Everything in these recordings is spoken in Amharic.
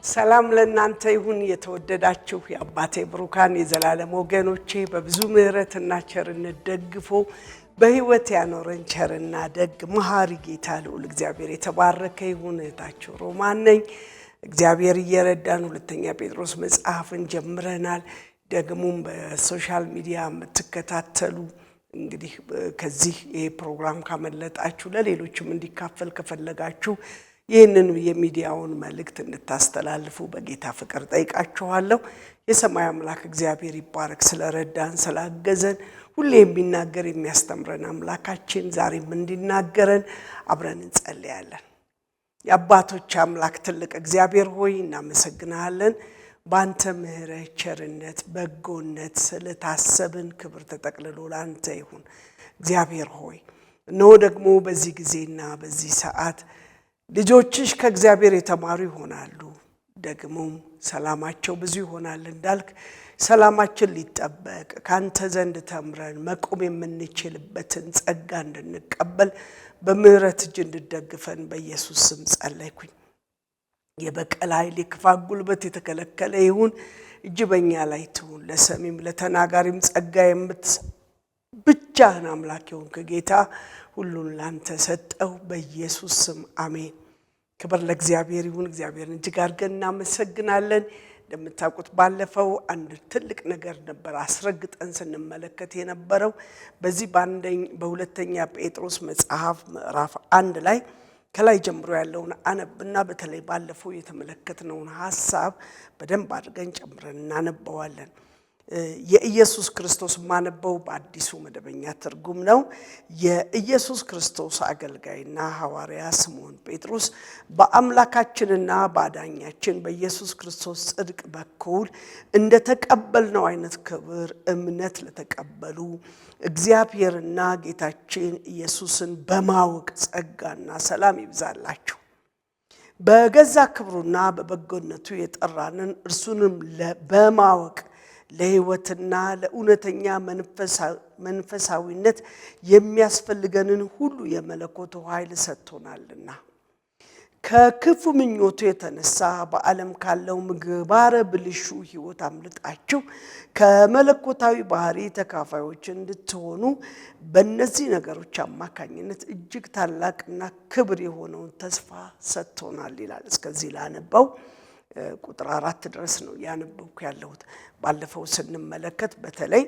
ሰላም ለእናንተ ይሁን የተወደዳችሁ የአባቴ ብሩካን የዘላለም ወገኖቼ በብዙ ምሕረትና ቸርነት ደግፎ በሕይወት ያኖረን ቸርና ደግ መሐሪ ጌታ ልዑል እግዚአብሔር የተባረከ ይሁን። እህታችሁ ሮማን ነኝ። እግዚአብሔር እየረዳን ሁለተኛ ጴጥሮስ መጽሐፍን ጀምረናል። ደግሞም በሶሻል ሚዲያ የምትከታተሉ እንግዲህ ከዚህ ይሄ ፕሮግራም ካመለጣችሁ ለሌሎችም እንዲካፈል ከፈለጋችሁ ይህንን የሚዲያውን መልእክት እንድታስተላልፉ በጌታ ፍቅር ጠይቃችኋለሁ። የሰማይ አምላክ እግዚአብሔር ይባረክ ስለረዳን ስላገዘን። ሁሌ የሚናገር የሚያስተምረን አምላካችን ዛሬም እንዲናገረን አብረን እንጸልያለን። የአባቶች አምላክ ትልቅ እግዚአብሔር ሆይ እናመሰግናለን። ባንተ ምሕረት፣ ቸርነት፣ በጎነት ስለታሰብን ክብር ተጠቅልሎ ላንተ ይሁን። እግዚአብሔር ሆይ እነሆ ደግሞ በዚህ ጊዜና በዚህ ሰዓት ልጆችሽ ከእግዚአብሔር የተማሩ ይሆናሉ፣ ደግሞም ሰላማቸው ብዙ ይሆናል እንዳልክ ሰላማችን ሊጠበቅ ካንተ ዘንድ ተምረን መቆም የምንችልበትን ጸጋ እንድንቀበል በምህረት እጅ እንድደግፈን በኢየሱስ ስም ጸለይኩኝ። የበቀል ኃይል የክፋት ጉልበት የተከለከለ ይሁን፣ እጅ በእኛ ላይ ትሁን። ለሰሚም ለተናጋሪም ጸጋ ብቻህን አምላክ ይሁን ከጌታ ሁሉን ላንተ ሰጠው በኢየሱስ ስም አሜን። ክብር ለእግዚአብሔር ይሁን። እግዚአብሔርን እጅግ አድርገን እናመሰግናለን። እንደምታውቁት ባለፈው አንድ ትልቅ ነገር ነበር አስረግጠን ስንመለከት የነበረው በዚህ በሁለተኛ ጴጥሮስ መጽሐፍ ምዕራፍ 1 ላይ ከላይ ጀምሮ ያለውን አነብና በተለይ ባለፈው የተመለከትነውን ሐሳብ በደንብ አድርገን ጨምረን እናነባዋለን። የኢየሱስ ክርስቶስ ማነበው በአዲሱ መደበኛ ትርጉም ነው። የኢየሱስ ክርስቶስ አገልጋይና ሐዋርያ ስምዖን ጴጥሮስ በአምላካችንና በአዳኛችን በኢየሱስ ክርስቶስ ጽድቅ በኩል እንደተቀበልነው አይነት ክብር እምነት ለተቀበሉ እግዚአብሔርና ጌታችን ኢየሱስን በማወቅ ጸጋና ሰላም ይብዛላችሁ። በገዛ ክብሩና በበጎነቱ የጠራንን እርሱንም በማወቅ ለሕይወትና ለእውነተኛ መንፈሳዊነት የሚያስፈልገንን ሁሉ የመለኮቱ ኃይል ሰጥቶናልና ከክፉ ምኞቱ የተነሳ በዓለም ካለው ምግባረ ብልሹ ሕይወት አምልጣችሁ ከመለኮታዊ ባህሪ ተካፋዮች እንድትሆኑ በእነዚህ ነገሮች አማካኝነት እጅግ ታላቅና ክብር የሆነውን ተስፋ ሰጥቶናል ይላል። እስከዚህ ላነበው ቁጥር 4 ድረስ ነው ያነበብኩ ያለሁት። ባለፈው ስንመለከት በተለይ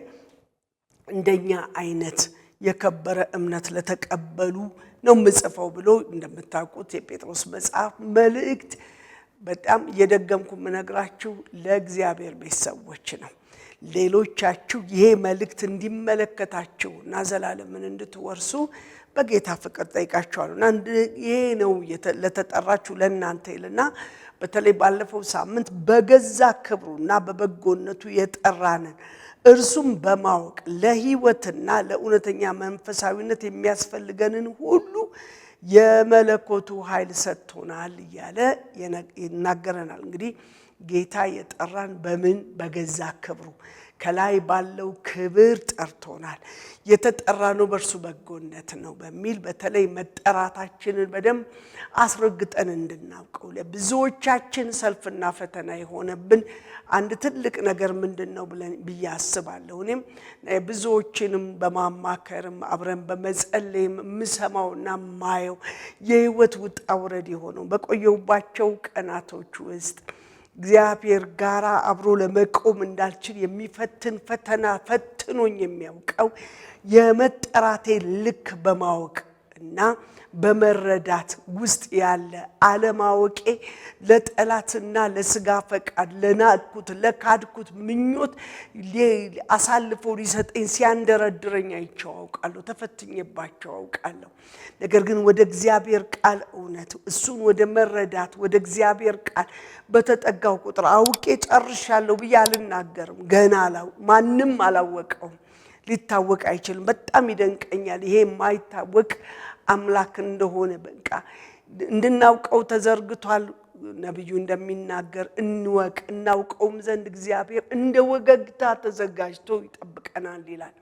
እንደኛ አይነት የከበረ እምነት ለተቀበሉ ነው ምጽፈው ብሎ እንደምታውቁት የጴጥሮስ መጽሐፍ መልእክት በጣም እየደገምኩ ምነግራችሁ ለእግዚአብሔር ቤተሰቦች ነው። ሌሎቻችሁ ይሄ መልእክት እንዲመለከታችሁና ዘላለምን እንድትወርሱ በጌታ ፍቅር ጠይቃችኋለሁና ይሄ ነው ለተጠራችሁ ለእናንተ ይልና በተለይ ባለፈው ሳምንት በገዛ ክብሩና በበጎነቱ የጠራንን እርሱም በማወቅ ለሕይወትና ለእውነተኛ መንፈሳዊነት የሚያስፈልገንን ሁሉ የመለኮቱ ኃይል ሰጥቶናል እያለ ይናገረናል። እንግዲህ ጌታ የጠራን በምን? በገዛ ክብሩ ከላይ ባለው ክብር ጠርቶናል። የተጠራነው በእርሱ በጎነት ነው በሚል በተለይ መጠራታችንን በደንብ አስረግጠን እንድናውቀው ለብዙዎቻችን ሰልፍና ፈተና የሆነብን አንድ ትልቅ ነገር ምንድነው ብዬ አስባለሁ። እኔም ብዙዎችንም በማማከርም አብረን በመጸለይም ምሰማውና ማየው የህይወት ውጣ ውረድ የሆነው በቆየውባቸው ቀናቶች ውስጥ እግዚአብሔር ጋራ አብሮ ለመቆም እንዳልችል የሚፈትን ፈተና ፈትኖኝ የሚያውቀው የመጠራቴ ልክ በማወቅ እና በመረዳት ውስጥ ያለ አለማወቄ ለጠላትና ለስጋ ፈቃድ ለናቁት ለካድኩት ምኞት አሳልፎ ሊሰጠኝ ሲያንደረድረኝ አይቼው አውቃለሁ፣ ተፈትኜባቸው አውቃለሁ። ነገር ግን ወደ እግዚአብሔር ቃል እውነት እሱን ወደ መረዳት ወደ እግዚአብሔር ቃል በተጠጋው ቁጥር አውቄ ጨርሻለሁ ብዬ አልናገርም። ገና ማንም አላወቀውም፣ ሊታወቅ አይችልም። በጣም ይደንቀኛል ይሄ የማይታወቅ አምላክ እንደሆነ በቃ እንድናውቀው ተዘርግቷል ነብዩ እንደሚናገር እንወቅ እናውቀውም ዘንድ እግዚአብሔር እንደ ወገግታ ተዘጋጅቶ ይጠብቀናል ይላል።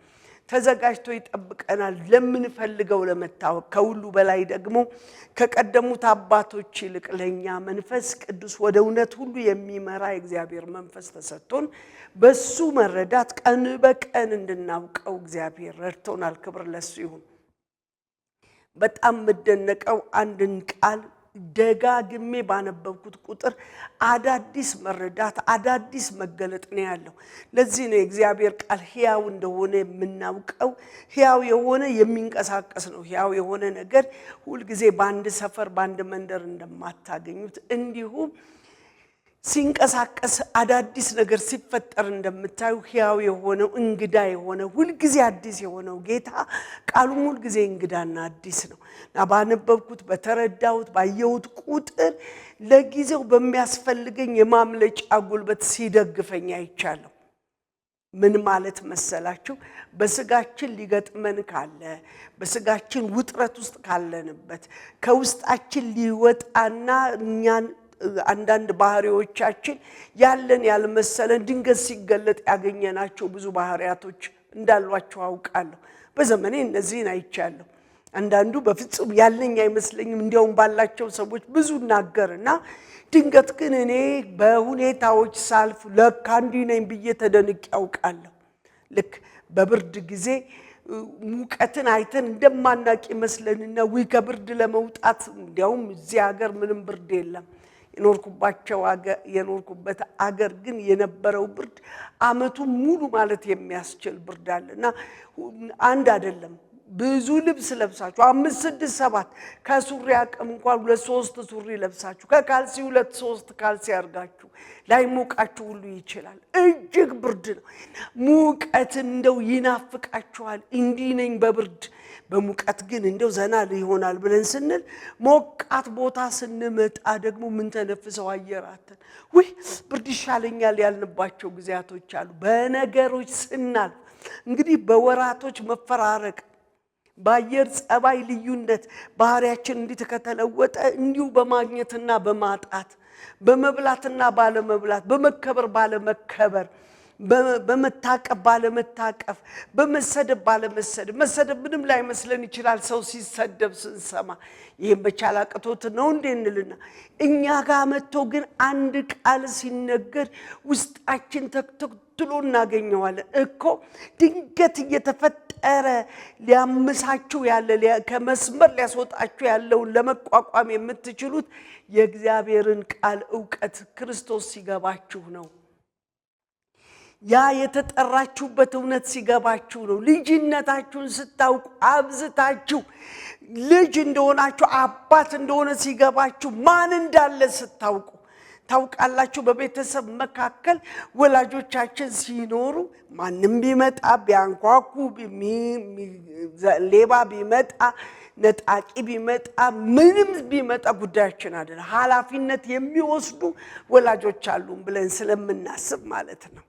ተዘጋጅቶ ይጠብቀናል ለምን ፈልገው ለመታወቅ ከሁሉ በላይ ደግሞ ከቀደሙት አባቶች ይልቅ ለኛ መንፈስ ቅዱስ ወደ እውነት ሁሉ የሚመራ እግዚአብሔር መንፈስ ተሰጥቶን በሱ መረዳት ቀን በቀን እንድናውቀው እግዚአብሔር ረድቶናል። ክብር ለሱ ይሁን። በጣም መደነቀው አንድን ቃል ደጋግሜ ባነበብኩት ቁጥር አዳዲስ መረዳት አዳዲስ መገለጥ ነው ያለው። ለዚህ ነው እግዚአብሔር ቃል ሕያው እንደሆነ የምናውቀው። ሕያው የሆነ የሚንቀሳቀስ ነው። ሕያው የሆነ ነገር ሁሉ ጊዜ በአንድ ሰፈር በአንድ መንደር እንደማታገኙት እንዲሁ ሲንቀሳቀስ አዳዲስ ነገር ሲፈጠር እንደምታዩ ሕያው የሆነው እንግዳ የሆነው ሁሉ ጊዜ አዲስ የሆነው ጌታ ቃሉ ሁሉ ጊዜ እንግዳና አዲስ ነው። ባነበብኩት በተረዳሁት ባየሁት ቁጥር ለጊዜው በሚያስፈልገኝ የማምለጫ ጉልበት ሲደግፈኝ አይቻለሁ። ምን ማለት መሰላችሁ? በስጋችን ሊገጥመን ካለ በስጋችን ውጥረት ውስጥ ካለንበት ከውስጣችን ሊወጣና እኛን አንዳንድ ባህሪዎቻችን ያለን ያልመሰለን ድንገት ሲገለጥ ያገኘናቸው ብዙ ባህሪያቶች እንዳሏቸው አውቃለሁ። በዘመኔ እነዚህን አይቻለሁ። አንዳንዱ በፍጹም ያለኝ አይመስለኝም እንዲያውም ባላቸው ሰዎች ብዙ ናገርና ድንገት ግን እኔ በሁኔታዎች ሳልፍ ለካ እንዲህ ነኝ ብዬ ተደንቄ አውቃለሁ። ልክ በብርድ ጊዜ ሙቀትን አይተን እንደማናቅ ይመስለንና ወይ ከብርድ ለመውጣት እንዲያውም እዚህ ሀገር ምንም ብርድ የለም የኖርኩበት አገር ግን የነበረው ብርድ አመቱን ሙሉ ማለት የሚያስችል ብርድ አለና አንድ አይደለም ብዙ ልብስ ለብሳችሁ 5 6 7 ከሱሪ አቅም እንኳን 2 3 ሱሪ ለብሳችሁ ከካልሲ 2 3 ካልሲ አርጋችሁ ላይ ሙቃችሁ ሁሉ ይችላል። እጅግ ብርድ ነው። ሙቀት እንደው ይናፍቃችኋል። እንዲህ ነኝ በብርድ በሙቀት ግን እንደው ዘና ይሆናል ብለን ስንል ሞቃት ቦታ ስንመጣ ደግሞ ምን ተነፍሰው አየራተን ወይ ብርድ ይሻለኛል ያልንባቸው ጊዜያቶች አሉ። በነገሮች ስናል እንግዲህ በወራቶች መፈራረቅ ባየር ጸባይ ልዩነት ባህሪያችን እንዲተከተለወጠ እንዲሁ በማግኘትና በማጣት በመብላትና ባለመብላት በመከበር ባለመከበር በመታቀፍ ባለመታቀፍ በመሰደብ ባለመሰደብ መሰደብ ምንም ላይ መስለን ይችላል። ሰው ሲሰደብ ስንሰማ ይሄን በቻላቀቶት ነው እንዴንልና እኛ ጋር መጥቶ ግን አንድ ቃል ሲነገር ውስጣችን ተክተክትሎ እናገኘዋለን እኮ ድንገት እየተፈጠረ ሊያምሳችሁ ያለ ከመስመር ሊያስወጣችሁ ያለውን ለመቋቋም የምትችሉት የእግዚአብሔርን ቃል ዕውቀት ክርስቶስ ሲገባችሁ ነው። ያ የተጠራችሁበት እውነት ሲገባችሁ ነው። ልጅነታችሁን ስታውቁ አብዝታችሁ ልጅ እንደሆናችሁ አባት እንደሆነ ሲገባችሁ ማን እንዳለ ስታውቁ ታውቃላችሁ። በቤተሰብ መካከል ወላጆቻችን ሲኖሩ ማንም ቢመጣ ቢያንኳኩ ሌባ ቢመጣ ነጣቂ ቢመጣ ምንም ቢመጣ ጉዳያችን አይደለም። ኃላፊነት የሚወስዱ ወላጆች አሉን ብለን ስለምናስብ ማለት ነው።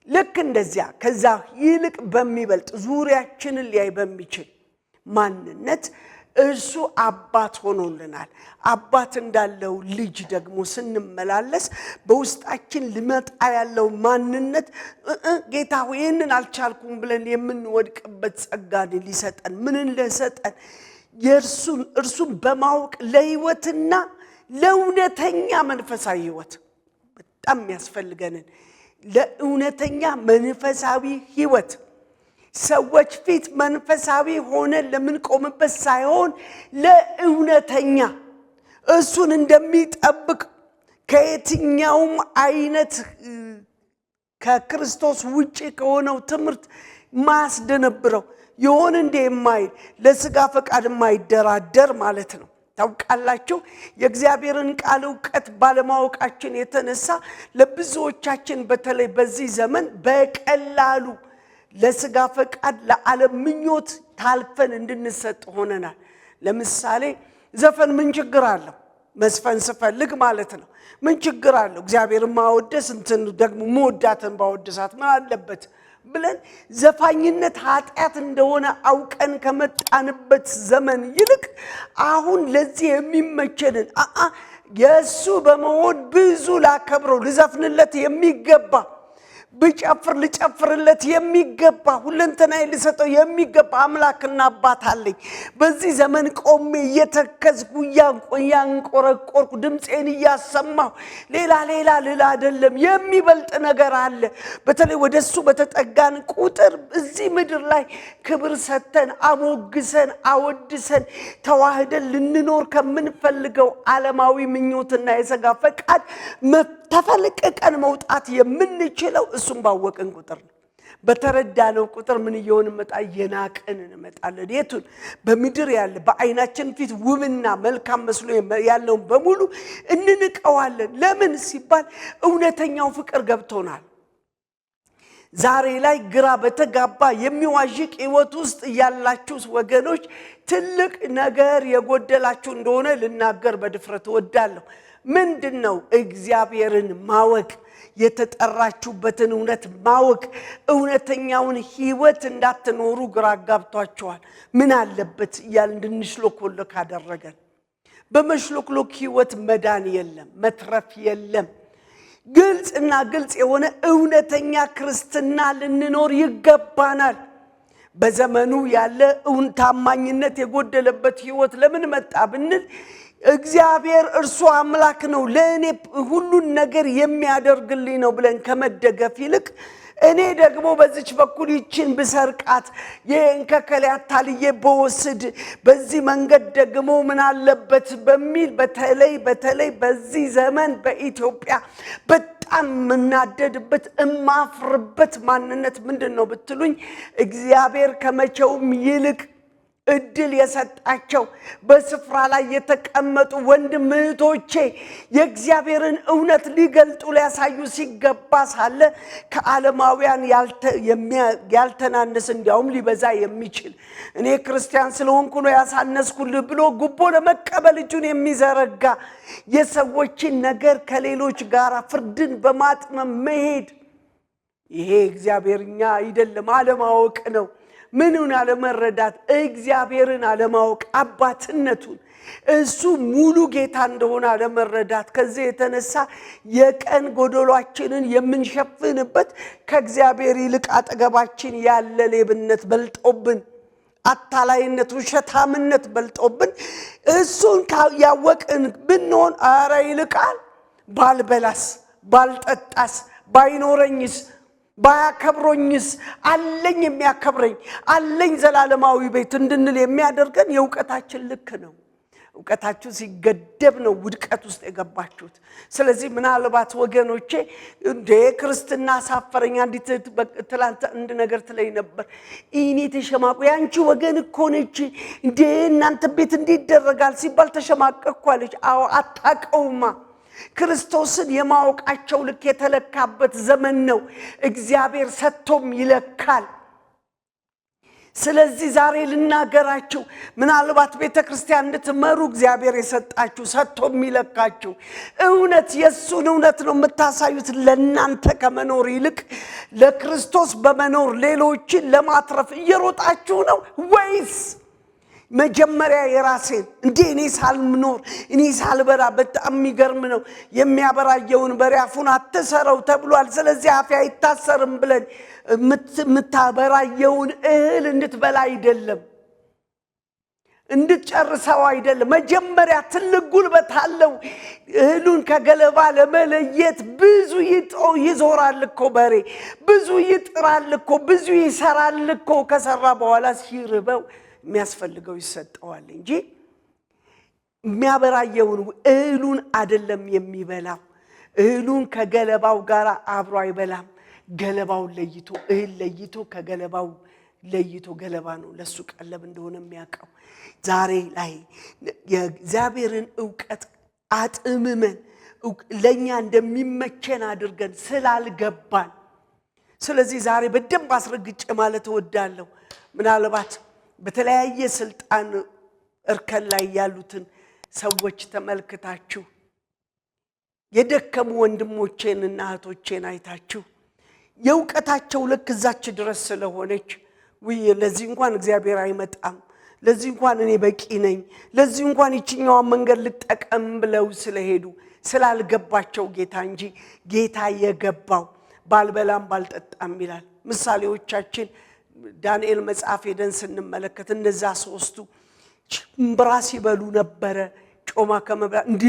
ልክ እንደዚያ ከዛ ይልቅ በሚበልጥ ዙሪያችንን ሊያይ በሚችል ማንነት እርሱ አባት ሆኖልናል። አባት እንዳለው ልጅ ደግሞ ስንመላለስ በውስጣችን ሊመጣ ያለው ማንነት ጌታ ሆይ ይህንን አልቻልኩም ብለን የምንወድቅበት ጸጋን ሊሰጠን ምንን ለሰጠን እርሱን በማወቅ ለሕይወትና ለእውነተኛ መንፈሳዊ ሕይወት በጣም የሚያስፈልገንን ለእውነተኛ መንፈሳዊ ሕይወት ሰዎች ፊት መንፈሳዊ ሆነ ለምን ቆምበት ሳይሆን ለእውነተኛ እሱን እንደሚጠብቅ ከየትኛውም አይነት ከክርስቶስ ውጪ ከሆነው ትምህርት ማስደነብረው ይሆን እንደ የማይል ለስጋ ፈቃድ የማይደራደር ማለት ነው። ታውቃላችሁ የእግዚአብሔርን ቃል ዕውቀት ባለማወቃችን የተነሳ ለብዙዎቻችን በተለይ በዚህ ዘመን በቀላሉ ለስጋ ፈቃድ ለዓለም ምኞት ታልፈን እንድንሰጥ ሆነናል። ለምሳሌ ዘፈን ምን ችግር አለው? መስፈን ስፈልግ ማለት ነው ምን ችግር አለው? እግዚአብሔርን ማወደስ እንትን ደግሞ መወዳትን ባወደሳት ምን አለበት ብለን ዘፋኝነት ኃጢአት እንደሆነ አውቀን ከመጣንበት ዘመን ይልቅ አሁን ለዚህ የሚመቸንን የሱ በመሆን ብዙ ላከብረው ልዘፍንለት የሚገባ ብጨፍር ልጨፍርለት የሚገባ ሁለንተናዬ ልሰጠው የሚገባ አምላክና አባት አለኝ። በዚህ ዘመን ቆሜ እየተከዝኩ ያንቆረቆርኩ ድምጼን እያሰማሁ ሌላ ልል አይደለም። የሚበልጥ ነገር አለ። በተለይ ወደሱ በተጠጋን ቁጥር እዚህ ምድር ላይ ክብር ሰተን አሞግሰን አወድሰን ተዋህደን ልንኖር ከምንፈልገው ዓለማዊ ምኞትና የሥጋ ፈቃድ ተፈልቀቀን መውጣት የምንችለው እሱን ባወቅን ቁጥር ነው። በተረዳነው ቁጥር ምን ይሆን መጣ የናቀን እንመጣለን። የቱን በምድር ያለ በአይናችን ፊት ውብና መልካም መስሎ ያለው በሙሉ እንንቀዋለን። ለምን ሲባል እውነተኛው ፍቅር ገብቶናል። ዛሬ ላይ ግራ በተጋባ የሚዋዥቅ ህይወት ውስጥ ያላችሁ ወገኖች ትልቅ ነገር የጎደላችሁ እንደሆነ ልናገር በድፍረት ወዳለሁ። ምንድነው? እግዚአብሔርን ማወቅ፣ የተጠራችሁበትን እውነት ማወቅ። እውነተኛውን ህይወት እንዳትኖሩ ግራ ጋብቷችኋል። ምን አለበት ያል እንድንሽሎኮልክ አደረገን። በመሽሎክሎክ ህይወት መዳን የለም፣ መትረፍ የለም። ግልጽና ግልጽ የሆነ እውነተኛ ክርስትና ልንኖር ይገባናል። በዘመኑ ያለ ታማኝነት የጎደለበት ህይወት ለምን መጣ ብንል እግዚአብሔር እርሱ አምላክ ነው ለኔ ሁሉን ነገር የሚያደርግልኝ ነው ብለን ከመደገፍ ይልቅ እኔ ደግሞ በዚች በኩል ይችን ብሰርቃት የእንከከለያት ታልዬ በወስድ በዚህ መንገድ ደግሞ ምን አለበት በሚል በተለይ በዚህ ዘመን በኢትዮጵያ በጣም መናደድበት እማፍርበት ማንነት ምንድነው ብትሉኝ እግዚአብሔር ከመቼውም ይልቅ እድል የሰጣቸው በስፍራ ላይ የተቀመጡ ወንድም እህቶቼ የእግዚአብሔርን እውነት ሊገልጡ ሊያሳዩ ሲገባ ሳለ ከዓለማውያን ያልተናነስ እንዲያውም ሊበዛ የሚችል እኔ ክርስቲያን ስለሆንኩ ነው ያሳነስኩልህ ብሎ ጉቦ ለመቀበል እጁን የሚዘረጋ የሰዎችን ነገር ከሌሎች ጋር ፍርድን በማጥመም መሄድ ይሄ እግዚአብሔርኛ አይደለም፣ አለማወቅ ነው። ምኑን አለመረዳት? እግዚአብሔርን አለማወቅ፣ አባትነቱን እሱ ሙሉ ጌታ እንደሆነ አለመረዳት። ከዚህ የተነሳ የቀን ጎደሏችንን የምንሸፍንበት ከእግዚአብሔር ይልቅ አጠገባችን ያለ ሌብነት በልጦብን፣ አታላይነት ውሸታምነት በልጦብን እሱን ያወቅን ብንሆን አረ ይልቃል ባልበላስ ባልጠጣስ ባይኖረኝስ ባያከብሮኝስ አለኝ የሚያከብረኝ አለኝ ዘላለማዊ ቤት እንድንል የሚያደርገን የእውቀታችን ልክ ነው። እውቀታችሁ ሲገደብ ነው ውድቀት ውስጥ የገባችሁት። ስለዚህ ምናልባት ወገኖቼ እንደ ክርስትና ሳፈረኛ እንዲት ትላንት እንደ ነገር ትለይ ነበር ኢኒ ተሸማቁ ያንቺ ወገን እኮ ነች እንደ እናንተ ቤት እንዲደረጋል ሲባል ተሸማቀቅኩ አለች። አዎ አታቀውማ ክርስቶስን የማወቃቸው ልክ የተለካበት ዘመን ነው። እግዚአብሔር ሰጥቶም ይለካል። ስለዚህ ዛሬ ልናገራችሁ ምናልባት ቤተክርስቲያን እንድትመሩ እግዚአብሔር የሰጣችሁ ሰጥቶም ይለካችሁ እውነት የሱን እውነት ነው የምታሳዩት። ለናንተ ከመኖር ይልቅ ለክርስቶስ በመኖር ሌሎችን ለማትረፍ እየሮጣችሁ ነው ወይስ መጀመሪያ የራሴን እንዴ እኔ ሳልምኖር እኔ ሳልበራ? በጣም የሚገርም ነው። የሚያበራየውን በሪያፉን አትሰረው ተብሏል። ስለዚህ አፍ አይታሰርም ብለን የምታበራየውን እህል እንድትበላ አይደለም፣ እንድትጨርሰው አይደለም። መጀመሪያ ትልቅ ጉልበት አለው እህሉን ከገለባ ለመለየት። ብዙ ይዞራል እኮ በሬ፣ ብዙ ይጥራል እኮ፣ ብዙ ይሰራል እኮ። ከሰራ በኋላ ሲርበው የሚያስፈልገው ይሰጠዋል እንጂ የሚያበራየውን እህሉን አይደለም የሚበላው። እህሉን ከገለባው ጋር አብሮ አይበላም። ገለባውን ለይቶ እህል ለይቶ ከገለባው ለይቶ ገለባ ነው ለሱ ቀለብ እንደሆነ የሚያውቀው። ዛሬ ላይ የእግዚአብሔርን ዕውቀት አጥምመን ለኛ እንደሚመቸን አድርገን ስላልገባን፣ ስለዚህ ዛሬ በደንብ አስረግጬ ማለት እወዳለሁ። ምናልባት በተለያየ ስልጣን እርከን ላይ ያሉትን ሰዎች ተመልክታችሁ የደከሙ ወንድሞቼንና እህቶቼን አይታችሁ የዕውቀታቸው ልክ እዛች ድረስ ስለሆነች ለዚህ እንኳን እግዚአብሔር አይመጣም ለዚህ እንኳን እኔ በቂ ነኝ ለዚህ እንኳን ይችኛው መንገድ ልጠቀም ብለው ስለሄዱ ስላልገባቸው ጌታ እንጂ ጌታ የገባው ባልበላም ባልጠጣም ይላል ምሳሌዎቻችን ዳንኤል መጽሐፍ ሄደን ስንመለከት እነዛ ሶስቱ ሽምብራ ሲበሉ ነበር ጮማ ከመብላ እንዴ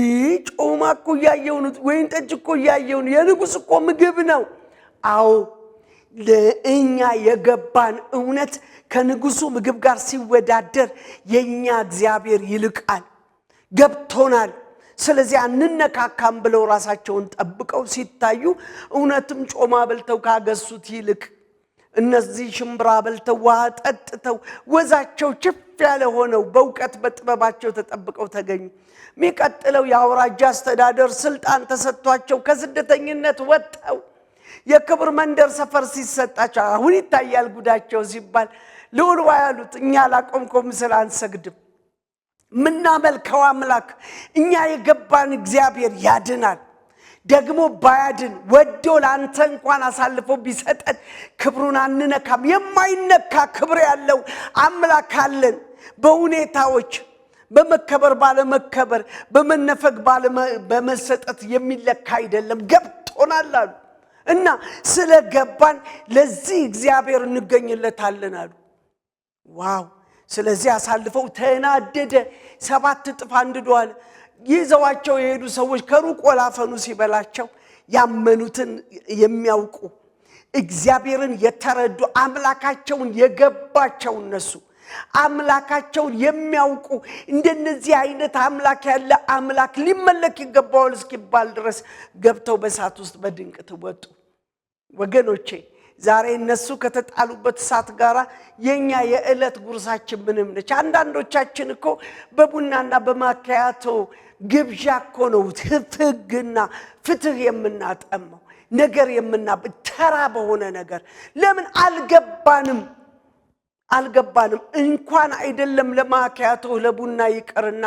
ጮማ እኮ ያየው ነው ወይን ጠጅ እኮ ያየው ነው የንጉስ እኮ ምግብ ነው አው ለእኛ የገባን እውነት ከንጉሱ ምግብ ጋር ሲወዳደር የኛ እግዚአብሔር ይልቃል ገብቶናል ስለዚህ አንነካካም ብለው ራሳቸውን ጠብቀው ሲታዩ እውነትም ጮማ በልተው ካገሱት ይልቅ እነዚህ ሽምብራ በልተው ውሃ ጠጥተው ወዛቸው ችፍ ያለ ሆነው በእውቀት በጥበባቸው ተጠብቀው ተገኙ ሚቀጥለው ያወራጃ አስተዳደር ስልጣን ተሰጥቷቸው ከስደተኝነት ወጣው የክብር መንደር ሰፈር ሲሰጣቸው አሁን ይታያል ጉዳቸው ሲባል ለወልዋ ያሉት እኛ ላቆምኮም ስላንሰግድም ምናመልከው አምላክ እኛ የገባን እግዚአብሔር ያድናል ደግሞ ባያድን ወዶ ላንተ እንኳን አሳልፎ ቢሰጠን ክብሩን አንነካም የማይነካ ክብር ያለው አምላክ አለን በሁኔታዎች በመከበር ባለመከበር በመነፈግ በመሰጠት የሚለካ አይደለም ገብቶናል አሉ እና ስለገባን ለዚህ እግዚአብሔር እንገኝለታለን አሉ ዋው ስለዚህ አሳልፈው ተናደደ 7 እጥፍ አንድዷል ይዘዋቸው የሄዱ ሰዎች ከሩቅ ወላፈኑ ሲበላቸው ያመኑትን የሚያውቁ እግዚአብሔርን የተረዱ አምላካቸውን የገባቸው እነሱ አምላካቸውን የሚያውቁ እንደነዚህ አይነት አምላክ ያለ አምላክ ሊመለክ ይገባዋል እስኪባል ድረስ ገብተው በሳት ውስጥ በድንቅ ተወጡ ወገኖቼ ዛሬ እነሱ ከተጣሉበት ሳት ጋራ የኛ የዕለት ጉርሳችን ምንም ነች አንዳንዶቻችን እኮ በቡናና በማካያቶ ግብዣ እኮ ነው ህግና ፍትህ የምናጠመው ነገር ተራ በሆነ ነገር ለምን አልገባንም እንኳን አይደለም ለማካያቶ ለቡና ይቀርና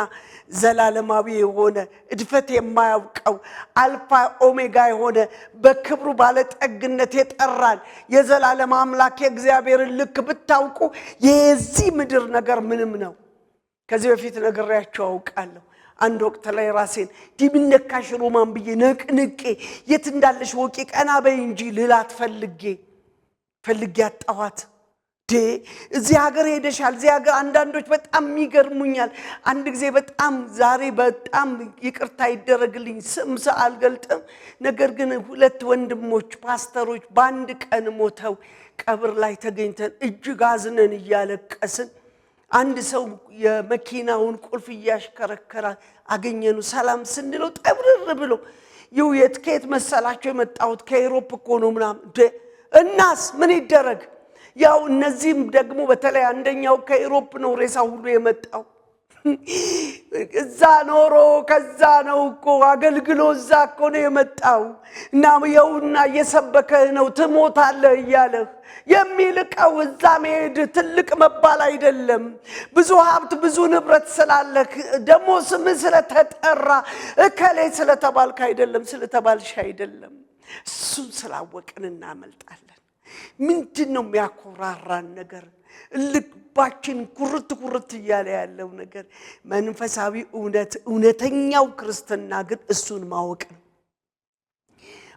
ዘላለማዊ የሆነ እድፈት የማያውቀው አልፋ ኦሜጋ የሆነ በክብሩ ባለጠግነት የጠራን የዘላለም አምላክ የእግዚአብሔርን ልክ ብታውቁ የዚህ ምድር ነገር ምንም ነው ከዚህ በፊት ነገርያቸው አውቃለሁ አንድ ወቅት ላይ ራሴን ዲብነካሽ ሮማን ብዬ ነቅንቄ የት እንዳለሽ ወቂ ቀና በይ እንጂ ልላት ፈልጌ አጣዋት እዚህ ሀገር ሄደሻል እዚህ ሀገር አንዳንዶች በጣም የሚገርሙኛል አንድ ጊዜ በጣም ዛሬ በጣም ይቅርታ ይደረግልኝ ስምስ አልገልጥም ነገር ግን 2 ወንድሞች ፓስተሮች በአንድ ቀን ሞተው ቀብር ላይ ተገኝተን እጅግ አዝነን እያለቀስን አንድ ሰው የመኪናውን ቁልፍ ያሽከረከረ አገኘኑ ሰላም ስንለው ጠብርር ብሎ የትኬት መሰላቸው የመጣሁት ከዩሮፕ እኮ ነው ምናምን እናስ ምን ይደረግ ያው እነዚህም ደግሞ በተለይ አንደኛው ከዩሮፕ ነው ሬሳው ሁሉ የመጣው እዛ ኖሮ ከዛ ነው እኮ አገልግሎ እዛ እኮ ነው የመጣው እና ያውና እየሰበከ ነው ትሞታለህ እያለ የሚልቀው እዛ መሄድ ትልቅ መባል አይደለም ብዙ ሀብት ብዙ ንብረት ስላለህ ደሞ ስም ስለተጠራ እከሌ ስለተባልክ አይደለም ስለተባልሽ አይደለም እሱ ስላወቅን እናመልጣለን ምንድነው የሚያኮራራን ነገር ልባችን ኩርት እያለ ያለው ነገር መንፈሳዊ እውነተኛው ክርስትና ግን እሱን ማወቅ ነው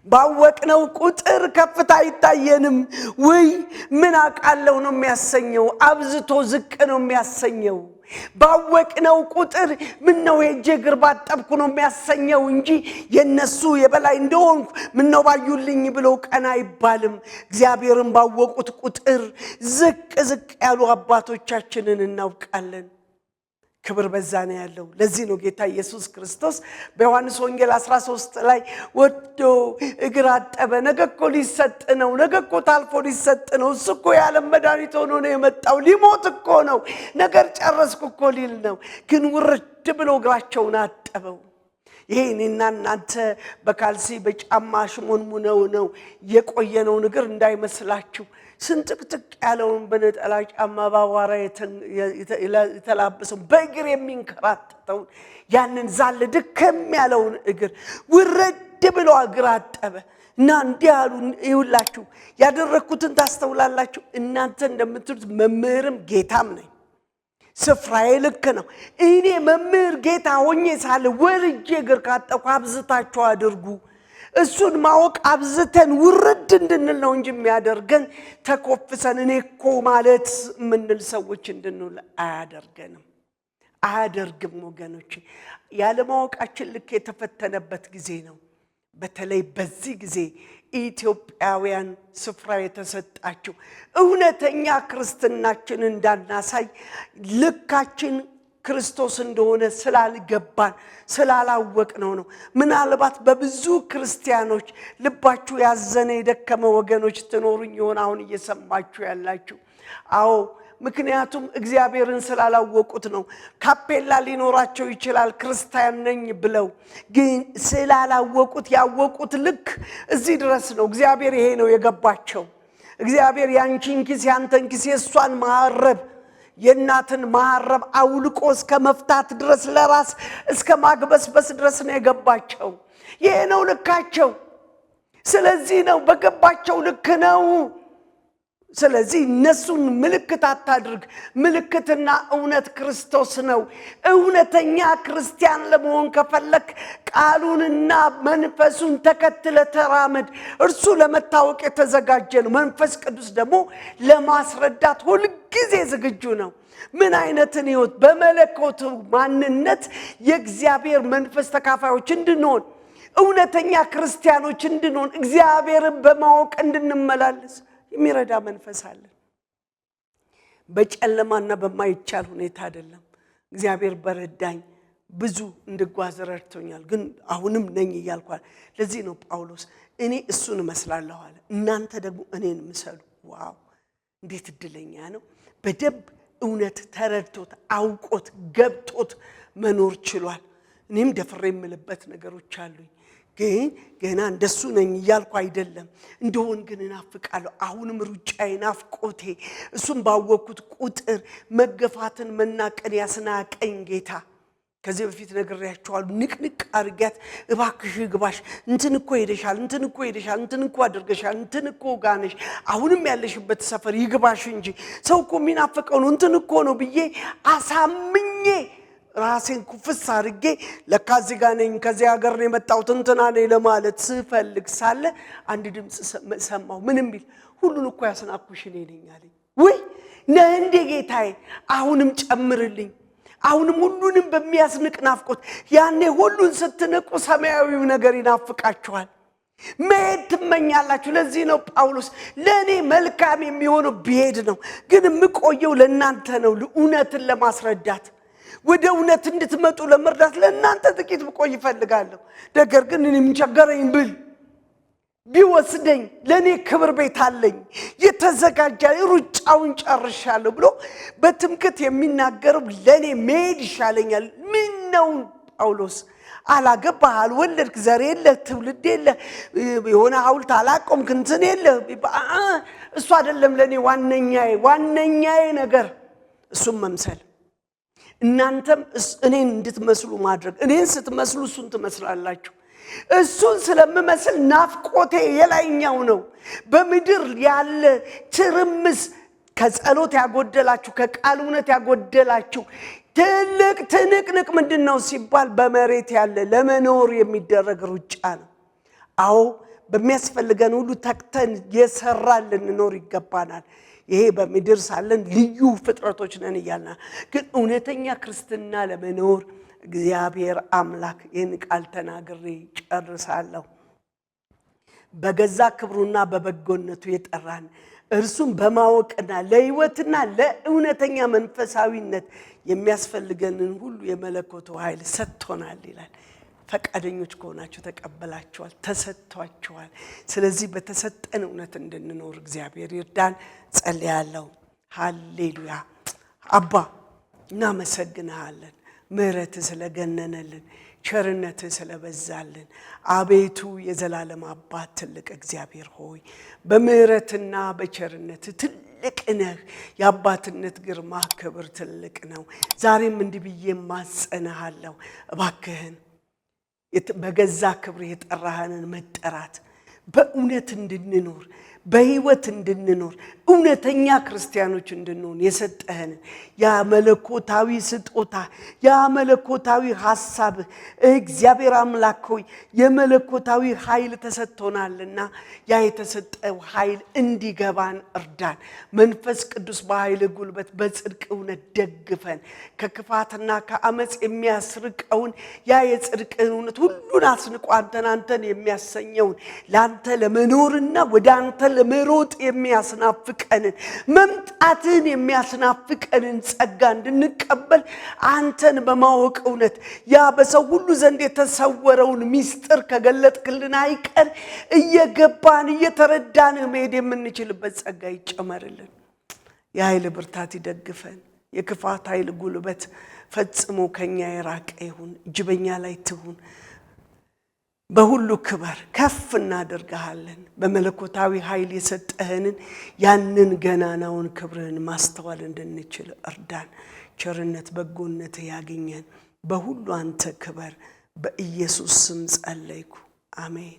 ባወቅነው ቁጥር ከፍታ አይታየንም ወይ ምን አቃለው ነው የሚያሰኘው አብዝቶ ዝቅ ነው የሚያሰኘው ባወቅነው ቁጥር ምን ነው የጀግር ባጠብኩ ነው የሚያሰኘው እንጂ የነሱ የበላይ እንደሆንኩ ምን ነው ባዩልኝ ብሎ ቀና አይባልም እግዚአብሔርን ባወቁት ቁጥር ዝቅ ያሉ አባቶቻችንን እናውቃለን ክብር በዛነ ያለው ለዚህ ነው ጌታ ኢየሱስ ክርስቶስ በዮሐንስ ወንጌል 13 ላይ ወዶ እግር አጠበ ነገኮ ሊሰጥ ነው ነገኮ ታልፎ ሊሰጥ ነው እሱኮ ያለ መድኃኒት ሆኖ ነው የመጣው ሊሞት እኮ ነው ነገር ጨረስኩ እኮ ሊል ነው ግን ውርድ ብሎ እግራቸውን አጠበው ይሄንና እናንተ በካልሲ በጫማ ሽሞንሙነው ነው የቆየነው ነገር እንዳይመስላችሁ ስንጥቅጥቅ ያለውን በነጠላ ጫማ ባዋራ የተላበሰው በእግር የሚንከራተተው ያንን ዛለ ድከም ያለውን እግር ውርድ ብሎ እግር አጠበ እና እንዲያሉ ይውላችሁ ያደረኩትን ታስተውላላችሁ እናንተ እንደምትሉት መምህርም ጌታም ነኝ ስፍራዬ ልክ ነው። እኔ መምህር ጌታ ሆኜ ሳለ ወርጄ እግር ካጠብኩ አብዝታችሁ አድርጉ። እሱን ማወቅ አብዝተን ውርድ እንድንል ነው እንጂ የሚያደርገን ተኮፍሰን እኔ እኮ ማለት የምንል ሰዎች እንድንል አያደርግም ወገኖቼ። ያለማወቃችን ልክ የተፈተነበት ጊዜ ነው። በተለይ በዚህ ጊዜ ኢትዮጵያውያን ስፍራ የተሰጣቸው እውነተኛ ክርስትናችን እንዳናሳይ ልካችን ክርስቶስ እንደሆነ ስላልገባን ስላላወቅነው ነው። ምናልባት በብዙ ክርስቲያኖች ልባችሁ ያዘነ የደከመ ወገኖች ትኖሩኝ ይሆን አሁን እየሰማችሁ ያላችሁ። አዎ ምክንያቱም እግዚአብሔርን ስላላወቁት ነው። ካፔላ ሊኖራቸው ይችላል ክርስቲያን ነኝ ብለው፣ ግን ስላላወቁት ያወቁት ልክ እዚህ ድረስ ነው። እግዚአብሔር ይሄ ነው የገባቸው። እግዚአብሔር ያንቺን ኪስ ያንተን ኪስ የሷን ማረብ የናትን ማረብ አውልቆ እስከ መፍታት ድረስ ለራስ እስከ ማግበስበስ ድረስ ነው የገባቸው። ይሄ ነው ልካቸው። ስለዚህ ነው በገባቸው ልክ ነው። ስለዚህ እነሱን ምልክት አታድርግ። ምልክትና እውነት ክርስቶስ ነው። እውነተኛ ክርስቲያን ለመሆን ከፈለክ ቃሉንና መንፈሱን ተከትለ ተራመድ። እርሱ ለመታወቅ የተዘጋጀ ነው። መንፈስ ቅዱስ ደግሞ ለማስረዳት ሁሉ ጊዜ ዝግጁ ነው። ምን አይነትን ህይወት በመለኮቱ ማንነት የእግዚአብሔር መንፈስ ተካፋዮች እንድንሆን፣ እውነተኛ ክርስቲያኖች እንድንሆን፣ እግዚአብሔርን በማወቅ እንድንመላለስ የሚረዳ መንፈስ አለ። በጨለማና በማይቻል ሁኔታ አይደለም። እግዚአብሔር በረዳኝ ብዙ እንድጓዝ ረድቶኛል። ግን አሁንም ነኝ እያልኳል። ለዚህ ነው ጳውሎስ እኔ እሱን እመስላለሁ አለ፣ እናንተ ደግሞ እኔን ምሰሉ። ዋው እንዴት እድለኛ ነው! በደንብ እውነት ተረድቶት አውቆት ገብቶት መኖር ችሏል። እኔም ደፍሬ የምልበት ነገሮች አሉኝ። ግን ገና እንደሱ ነኝ እያልኩ አይደለም። እንደሆን ግን እናፍቃለሁ። አሁንም ሩጫዬ ናፍቆቴ እሱም ባወቅኩት ቁጥር መገፋትን መናቀን ያስናቀኝ ጌታ ከዚህ በፊት ነግሬያችኋለሁ። ንቅንቅ አርጋት እባክሽ ግባሽ፣ እንትን እኮ ሄደሻል፣ እንትን እኮ ሄደሻል፣ እንትን እኮ አድርገሻል፣ እንትን እኮ ጋነሽ፣ አሁንም ያለሽበት ሰፈር ይግባሽ እንጂ ሰው እኮ የሚናፍቀው ነው እንትን እኮ ነው ብዬ አሳምኜ ራሴን ኩፍስ አርጌ ለካ እዚህ ጋር ነኝ ከዚህ ሀገር ነው የመጣሁት እንትና ነኝ ለማለት ስፈልግ ሳለ አንድ ድምጽ ሰማሁ። ምንም ቢል ሁሉን እኮ ያስናኩሽ እኔ ነኝ አለኝ። ወይ ነህ እንደ ጌታዬ፣ አሁንም ጨምርልኝ። አሁንም ሁሉንም በሚያስንቅ ናፍቆት። ያኔ ሁሉን ስትንቁ ሰማያዊው ነገር ይናፍቃችኋል፣ መሄድ ትመኛላችሁ። ለዚህ ነው ጳውሎስ ለእኔ መልካም የሚሆነው ብሄድ ነው፣ ግን የምቆየው ለእናንተ ነው፣ እውነትን ለማስረዳት ወደ እውነት እንድትመጡ ለመርዳት ለእናንተ ጥቂት ብቆይ ይፈልጋለሁ። ነገር ግን እኔም ቸገረኝ ብል ቢወስደኝ ለእኔ ክብር ቤት አለኝ የተዘጋጀ ሩጫውን ጨርሻለሁ ብሎ በትምክት የሚናገረው ለእኔ መሄድ ይሻለኛል። ምን ነው ጳውሎስ አላገባህ፣ አልወለድክ፣ ዘር የለህ፣ ትውልድ የለህ፣ የሆነ ሐውልት አላቆምክ፣ እንትን የለህ። እሱ አይደለም ለእኔ ዋነኛዬ ነገር እሱም መምሰል። እናንተም እኔን እንድትመስሉ ማድረግ። እኔን ስትመስሉ እሱን ትመስላላችሁ። እሱን ስለምመስል ናፍቆቴ የላይኛው ነው። በምድር ያለ ትርምስ ከጸሎት ያጎደላችሁ፣ ከቃል እውነት ያጎደላችሁ ትልቅ ትንቅንቅ ምንድነው ሲባል በመሬት ያለ ለመኖር የሚደረግ ሩጫ ነው። አዎ በሚያስፈልገን ሁሉ ተክተን የሰራን ልንኖር ይገባናል። ይሄ በምድር ሳለን ልዩ ፍጥረቶች ነን እያልና፣ ግን እውነተኛ ክርስትና ለመኖር እግዚአብሔር አምላክ ይህን ቃል ተናግሬ ጨርሳለሁ። በገዛ ክብሩና በበጎነቱ የጠራን እርሱም በማወቅና ለሕይወትና ለእውነተኛ መንፈሳዊነት የሚያስፈልገንን ሁሉ የመለኮቱ ኃይል ሰጥቶናል ይላል። ፈቃደኞች ከሆናችሁ ተቀበላችኋል፣ ተሰጥቷችኋል። ስለዚህ በተሰጠን እውነት እንድንኖር እግዚአብሔር ይርዳን። ጸልያለሁ። ሃሌሉያ። አባ እናመሰግንሃለን፣ ምሕረትህ ስለገነነልን፣ ቸርነትህ ስለበዛልን። አቤቱ የዘላለም አባት ትልቅ እግዚአብሔር ሆይ በምሕረትና በቸርነትህ ትልቅ ነህ። የአባትነት ግርማ ክብር ትልቅ ነው። ዛሬም እንዲህ ብዬ ማጸናሃለሁ፣ እባክህን በገዛ ክብር የጠራህንን መጠራት በእውነት እንድንኖር በሕይወት እንድንኖር እውነተኛ ክርስቲያኖች እንድንሆን የሰጠህን ያ መለኮታዊ ስጦታ ያ መለኮታዊ ሐሳብ እግዚአብሔር አምላክ ሆይ የመለኮታዊ ኃይል ተሰጥቶናልና ያ የተሰጠው ኃይል እንዲገባን እርዳን። መንፈስ ቅዱስ በኃይል ጉልበት በጽድቅ እውነት ደግፈን ከክፋትና ከአመጽ የሚያስርቀውን ያ የጽድቅን እውነት ሁሉን አስንቆ አንተን የሚያሰኘውን ላንተ ለመኖርና ወደ አንተ ለመሮጥ የሚያስናፍቀንን መምጣትን የሚያስናፍቀንን ጸጋ እንድንቀበል አንተን በማወቅ እውነት ያ በሰው ሁሉ ዘንድ የተሰወረውን ሚስጥር ከገለጥክልን አይቀር እየገባን እየተረዳን መሄድ የምንችልበት ጸጋ ይጨመርልን። የኃይል ብርታት ይደግፈን። የክፋት ኃይል ጉልበት ፈጽሞ ከኛ የራቀ ይሁን። እጅበኛ ላይ ትሁን። በሁሉ ክብር ከፍ እናደርግሃለን። በመለኮታዊ ኃይል የሰጠህንን ያንን ገናናውን ክብርህን ማስተዋል እንድንችል እርዳን። ቸርነት በጎነት ያገኘን። በሁሉ አንተ ክብር። በኢየሱስ ስም ጸለይኩ፣ አሜን።